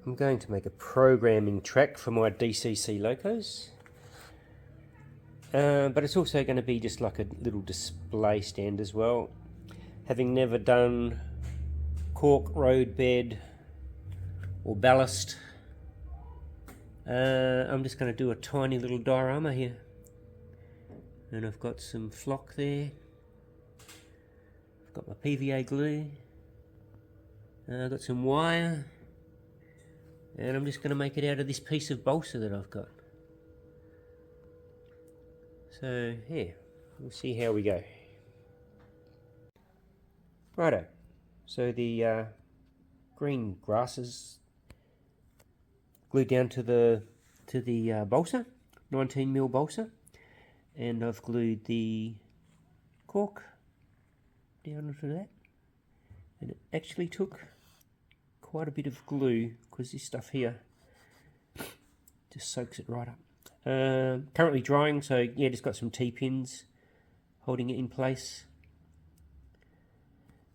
I'm going to make a programming track for my DCC locos. But it's also going to be just like a little display stand as well. Having never done cork road bed or ballast, I'm just going to do a tiny little diorama here. And I've got some flock there. I've got my PVA glue. I've got some wire. And I'm just going to make it out of this piece of balsa that I've got. So, yeah, we'll see how we go. Righto, so the green grasses glued down to the balsa, 19mm balsa, and I've glued the cork down onto that, and it actually took quite a bit of glue because this stuff here just soaks it right up. Currently drying, so yeah, just got some T-pins holding it in place,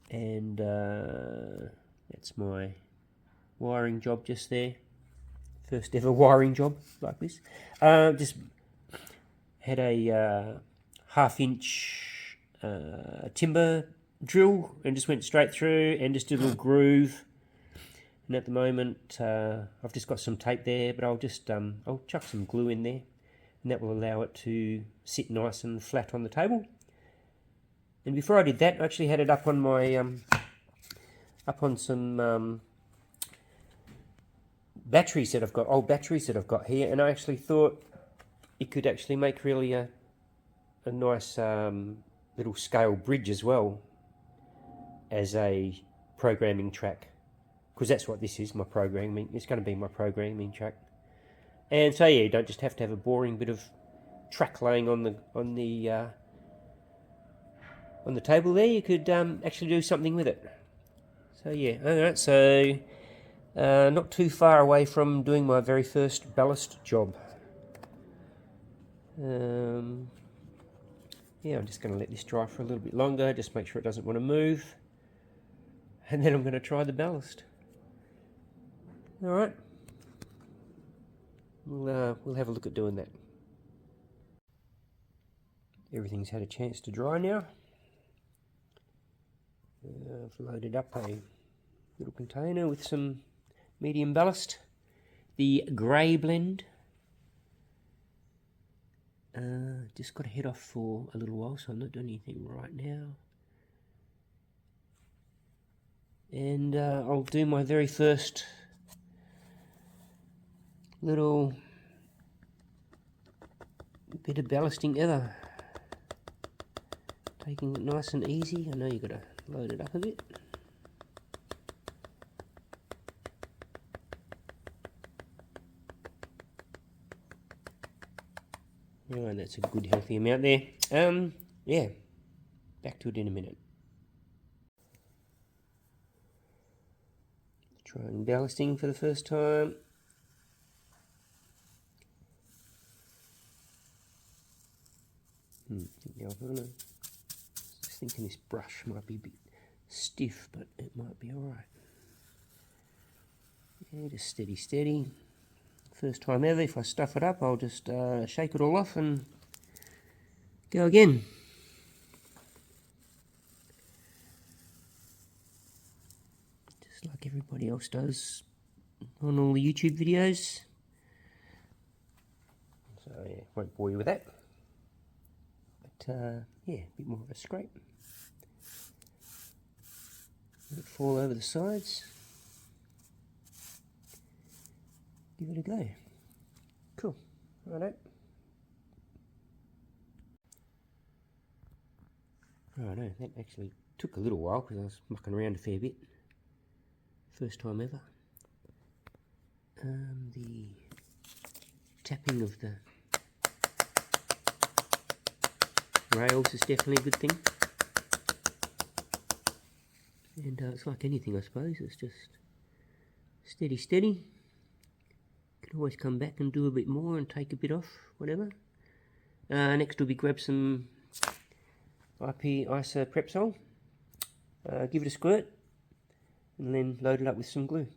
and that's my wiring job just there. First ever wiring job like this. Just had a half-inch timber drill and just went straight through and just did a little groove. And at the moment, I've just got some tape there, but I'll just I'll chuck some glue in there, and that will allow it to sit nice and flat on the table. And before I did that, I actually had it up on my up on some batteries that I've got, old batteries that I've got here, and I actually thought it could actually make really a nice little scale bridge as well as a programming track. Because that's what this is, my programming. It's going to be my programming track. And so yeah, you don't just have to have a boring bit of track laying on the table there. You could actually do something with it. So yeah, alright, so not too far away from doing my very first ballast job. Yeah, I'm just going to let this dry for a little bit longer, just make sure it doesn't want to move. And then I'm going to try the ballast. Alright, we'll have a look at doing that. Everything's had a chance to dry now. I've loaded up a little container with some medium ballast, the grey blend. Just got to head off for a little while, so I'm not doing anything right now. And I'll do my very first little bit of ballasting ever. Taking it nice and easy. I know you've got to load it up a bit. Oh, and that's a good healthy amount there. Yeah, back to it in a minute. Trying ballasting for the first time. Just thinking this brush might be a bit stiff, but it might be alright. Yeah, just steady, steady. First time ever. If I stuff it up, I'll just shake it all off and go again. Just like everybody else does on all the YouTube videos. So yeah, won't bore you with that. Yeah, a bit more of a scrape. Let it fall over the sides. Give it a go. Cool. Righto. Righto, that actually took a little while because I was mucking around a fair bit. First time ever. The tapping of the rails is definitely a good thing, and it's like anything, I suppose. It's just steady, steady. Can always come back and do a bit more and take a bit off, whatever. Next will be grab some IP isoprepsol, give it a squirt, and then load it up with some glue.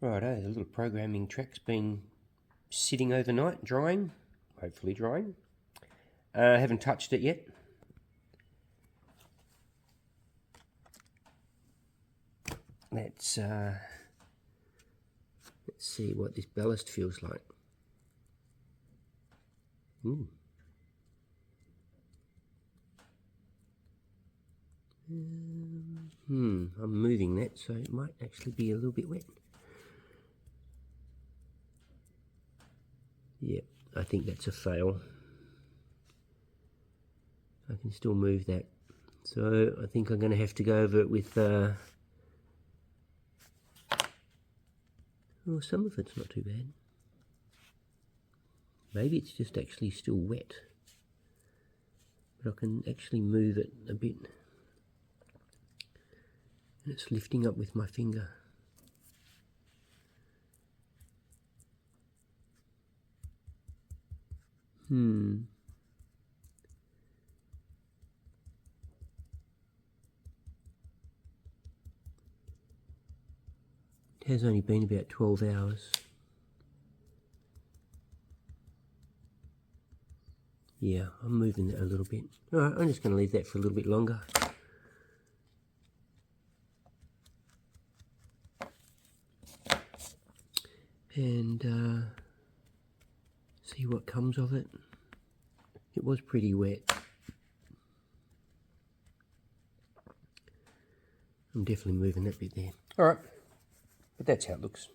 Righto, the little programming track's been sitting overnight, drying, hopefully drying. I haven't touched it yet. Let's see what this ballast feels like. I'm moving that, so it might actually be a little bit wet. Yep, I think that's a fail. I can still move that. So I think I'm going to have to go over it with... oh, some of it's not too bad. Maybe it's just actually still wet. But I can actually move it a bit. And it's lifting up with my finger. It has only been about 12 hours. Yeah, I'm moving that a little bit. Alright, I'm just going to leave that for a little bit longer. And see what comes of it. It was pretty wet. I'm definitely moving that bit there. Alright, but that's how it looks.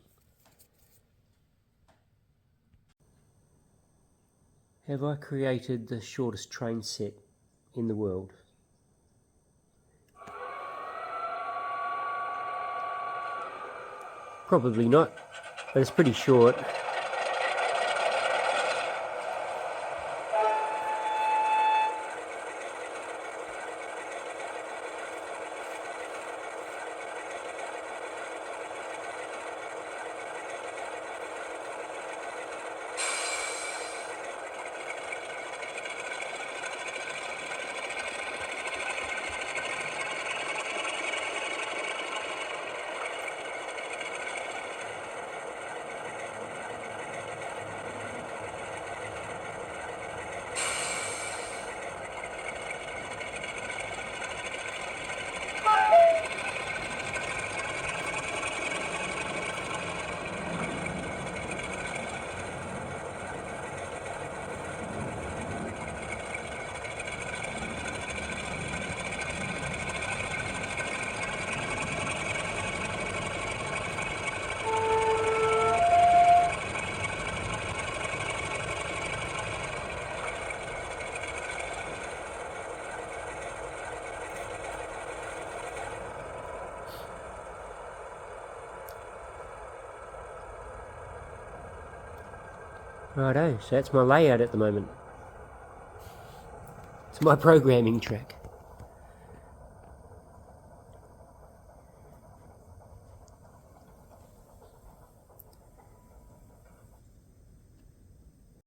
Have I created the shortest train set in the world? Probably not, but it's pretty short. Righto, so that's my layout at the moment. It's my programming track.